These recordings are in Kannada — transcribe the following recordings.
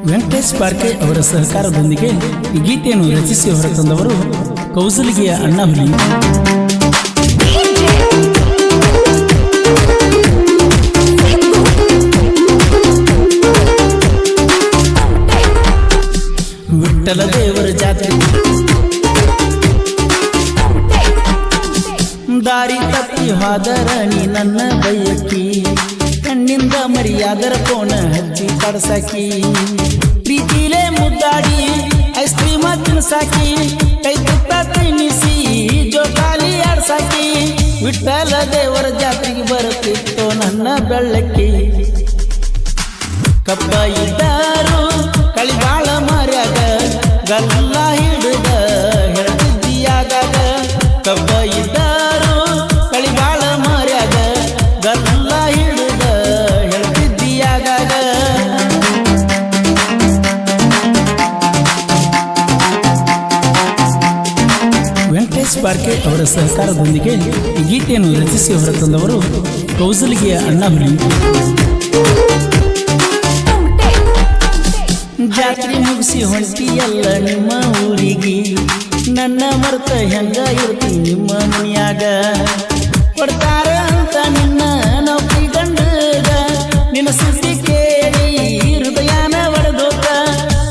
ವೆಂಕಟೇಶ್ ಪಾರ್ಕೆ ಅವರ ಸಹಕಾರದೊಂದಿಗೆ ಈ ಗೀತೆಯನ್ನು ರಚಿಸಿ ಹೊರತಂದವರು ಕೌಸಲಿಗೆಯ ಅಣ್ಣ ಹುಲಿ. ವಿಠ್ಠಲ ದೇವರ ಜಾತ್ರೆ ದಾರಿ ತಪ್ಪಿ ಹಾದರ ನೀ ನನ್ನ ಬಯಕಿ, ಕಣ್ಣಿಂದ ಮರಿಯಾದರ ಕೋಣ ಹಚ್ಚಿ ಕಡಸಾಕಿ, ಪ್ರೀತಿಲೇ ಮುದ್ದಾಡಿ ಐಸ್ ಕ್ರೀಮ್ ತಿನ್ಸಾಕಿ, ಕೈ ತುತ್ತ ತಿನ್ನಿಸಿ ಜೋಕಾಲಿ ಆಡ್ಸಾಕಿ. ವಿಠ್ಠಲ ದೇವರ ಜಾತ್ರೆಗೆ ಬರುತ್ತಿತ್ತು ನನ್ನ ಬೆಳ್ಳಕ್ಕಿ, ಕಪ್ಪ ಇದ್ದಾರು ಕಳಿಗಾಳ ಮಾರ್ಯಾಗ ಗಲ್ಲ ಹಿಡಿದ ಹೇಳ್ತಿದ್ದೀಯಾದಾಗ, ಕಪ್ಪ ಇದ್ದಾರು ಕಳಿಗಾಳ ಮಾರ್ಯಾಗ ಗಲ್ಲ ಹಿಡಿದ ಹೇಳ್ತಿದ್ದೀಯಾದಾಗ. ವೆಂಕಟೇಶ್ ಪಾರ್ಕೆ ಅವರ ಸಹಕಾರದೊಂದಿಗೆ ಈ ಗೀತೆಯನ್ನು ರಚಿಸಿ ಹೊರತಂದವರು ಕೌಸಲಿಗೆಯ ಅಣ್ಣ ಹುಲಿ. ಜಾತ್ರೆ ಮುಗಿಸಿ ಹೊಂಟಿಯಲ್ಲ ನಿಮ್ಮ ಊರಿಗೆ, ನನ್ನ ಮರ್ತ ಹೆಂಗ ಇರ್ತಿ ನಿಮ್ಮ ಮನೆಯಾಗ, ಕೊಡ್ತಾರ ಅಂತ ನಿನ್ನ ನೌಕರಿ ಗಂಡಗ, ನಿನ್ನ ಸುದ್ದಿ ಕೇಳಿ ಹೃದಯನ ಒಡೆದೋಗ,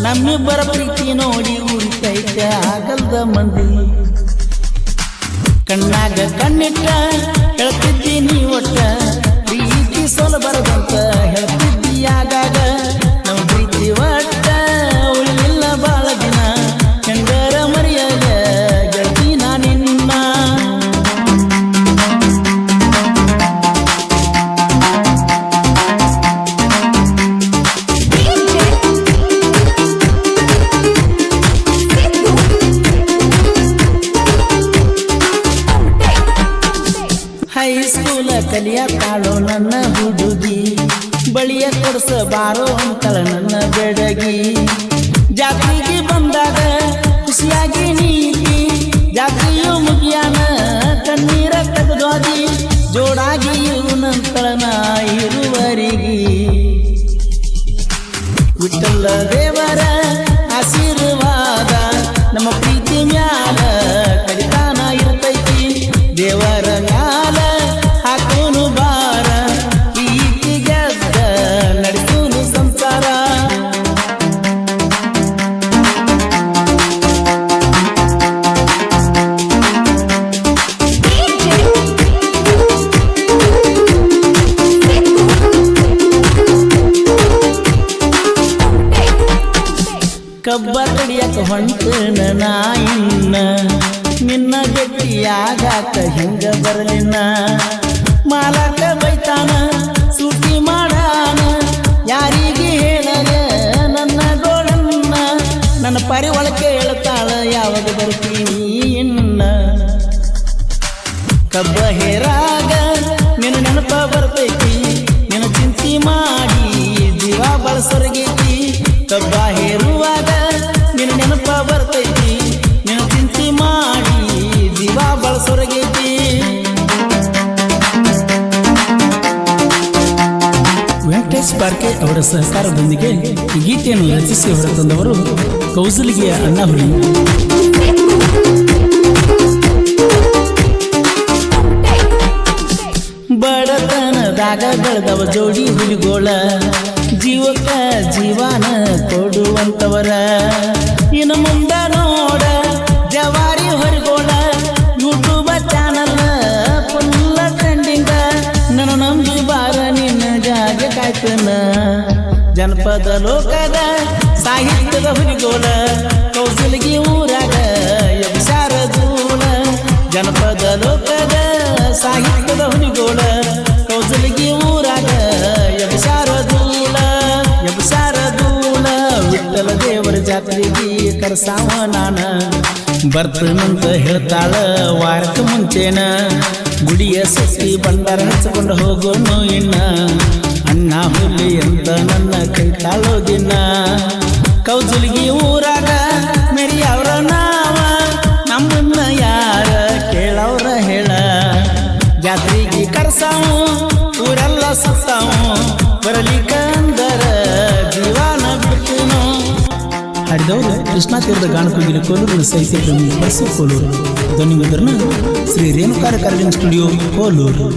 ನಮ್ಮಿಬ್ಬರ ಪ್ರೀತಿ ನೋಡಿ ಉರಿತೈತ ಆಗಲ್ದ ಮಂದಿ, ಕಣ್ಣಾಗ ಕಣ್ಣಿಟ್ಟ ಹೇಳ್ತಿದ್ದೀನಿ ಒಟ್ಟ, ಪ್ರೀತಿ ಸೋಲ ಬರದಂತ ಹೇಳ್ತಿದ್ದೀಯಾಗಾಗ, ನಮ್ಮ ಪ್ರೀತಿ ಒಟ್ಟ ಉಳಿಲಿಲ್ಲ ಬಾಳ ದಿನ, ಹೆಂಗರ ಮರ್ಯಾದ ಗೆಳತಿ ನಿನ್ನ. ಹೈಸ್ಕೂಲ ಕಲಿಯತ್ತಾಳೋ ನನ್ನ ಹುಡುಗಿ, ಬಳಿಯ ಕೊಡ್ಸ ಬಾರೋ ಅಂತಳ ನನ್ನ ಬೆಡಗಿ, ಜಾತ್ರೆಗೆ ಬಂದಾಗ ಖುಷಿಯಾಗಿ ನೀತಿ, ಜಾತ್ರೆಯು ಮುಗಿಯಾನ ಕಣ್ಣೀರ ತೆಗೆದೋದಿ, ಜೋಡಾಗಿ ಇವನಂತಳ ನಾ ಇರುವರಿಗೆ. ವಿಠ್ಠಲ ದೇವರ ಆಶೀರ್ವಾದ ನಮ್ಮ ಪ್ರೀತಿ ಮ್ಯಾಲ ಕಡಿತಾನ ಇರ್ತೈತಿ, ದೇವರ ಮ್ಯಾಲ ಹಾಕೋನು ಬಾರ, ಪ್ರೀತಿ ಗೆದ್ದ ನಡೆಸೋನು ಸಂಸಾರ. ಕಬ್ಬ ಕಡಿಯಕ ಹೊಂಟನ ನಾಯಿನ್ನ, ನಿನ್ನ ಗಟ್ಟಿಯಾಗಾಕ ಹೆಂಗ ಬರಲಿನ, ಮಾಲಕ ಬೈತಾನ ಸೂಟಿ ಮಾಡಾನ, ಯಾರಿಗೆ ಹೇಳಲ ನನ್ನ ಗೋಳನ್ನ, ನನ್ನ ಪರಿ ಒಳಕ್ಕೆ ಹೇಳ್ತಾಳ ಯಾವಾಗ ಬರ್ತೀನಿ ಇನ್ನ. ಕಬ್ಬ ಹೇರಾಗ ನಿನ್ನ ನೆನಪ ಬರ್ತೈತಿ, ನಿನ್ನ ಚಿಂತಿ ಮಾಡಿ ಜೀವ ಬಳಸೊರಗೈತಿ, ಕಬ್ಬ ಹೇರುವಾಗ ನಿನ್ನ ನೆನಪ ಬರ್ತೈತಿ, ನಿನ್ನ ಚಿಂತಿ ಮಾಡಿ ಜೀವ ಬಳಸೊರಗೈತಿ. ವೆಂಕಟೇಶ್ ಪಾರ್ಕೆ ಅವರ ಸಹಕಾರದೊಂದಿಗೆ ಈ ಗೀತೆಯನ್ನು ರಚಿಸಿ ಹೊರತಂದವರು ಕೌಸಲಿಗೆಯ ಅಣ್ಣ ಹುಲಿ. ಬಡತನದಾಗ ಬೆಳೆದವ ಜೋಡಿ ಹುಲಿಗೋಳ, ಜೀವಕ್ಕ ಜೀವನ ಕೊಡುವಂತವರ, ಇನ್ನು ಮುಂದ ನೋಡ ಜವಾರಿ ಹೊರಗೋಳ, ಯೂಟ್ಯೂಬ್ ಚಾನಲ್ ಫುಲ್ಲ ಟ್ರೆಂಡಿಂಗ, ನನ್ನ ನಂಬಿ ಬಾರ ನಿನ್ನ ಜಾಗ ಕಾಯ್ತನ, ಜನಪದ ಲೋಕದ ಸಾಹಿತ್ಯದ ಹುಲಿಗೋಳ, ಕೌಸಲಿಗೆ ಊರಾಗ ಎಬ್ಸಾರ ಧೂಳ, ಜನಪದ ಲೋಕದ ಸಾಹಿತ್ಯದ ಹುಲಿಗೋಳ, ಕೌಸಲಿಗೆ ಊರಾಗ ಎಬ್ಸಾರ ಧೂಳ, ಎಬ್ಸಾರ ಧೂಳ. ವಿಠ್ಠಲ ದೇವರ ಜಾತ್ರೆಗೆ ಕರ್ಸಾವ ನಾನ, ಬರ್ತನಂತ ಹೇಳ್ತಾಳ ವಾರಕ್ಕೆ ಮುಂಚೆನ, ಗುಡಿಯ ಸುತ್ತಿ ಬಂಡಾರ ಹಚ್ಕೊಂಡು ಹೋಗೋನು ಇನ್ನ, ಅಣ್ಣ ಹುಲಿ ಅಂತ ನನ್ನ ಕೈತಾಳೋ ದಿನ, ಕೌಸಲಿಗೆ ಊರಾಗ ಮೆರಿಯವ್ರ ನಾವ, ನಮ್ಮನ್ನ ಯಾರ ಕೇಳವ್ರ ಹೇಳ, ಜಾತ್ರೆಗೆ ಕರ್ಸಾವು ಊರೆಲ್ಲ ಸುತ್ತಾವು, ಬರಲಿಕ್ಕಂದರ ಜೀವನ ಬಿಟ್ಟು ಹಾಡಿದವರು ಕೃಷ್ಣಾ ತೀರದ ಗಾನಕೋಗಿಲೆ ಕೋಲೂರಿನ ಸಾಹಿತ್ಯ ಪ್ರೇಮಿ ಬಸು ಕೋಲೂರು. ಧ್ವನಿ ಮುದ್ರಣ ಶ್ರೀ ರೇಣುಕಾರ ರೆಕಾರ್ಡಿಂಗ್ ಸ್ಟುಡಿಯೋ ಕೋಲೂರು.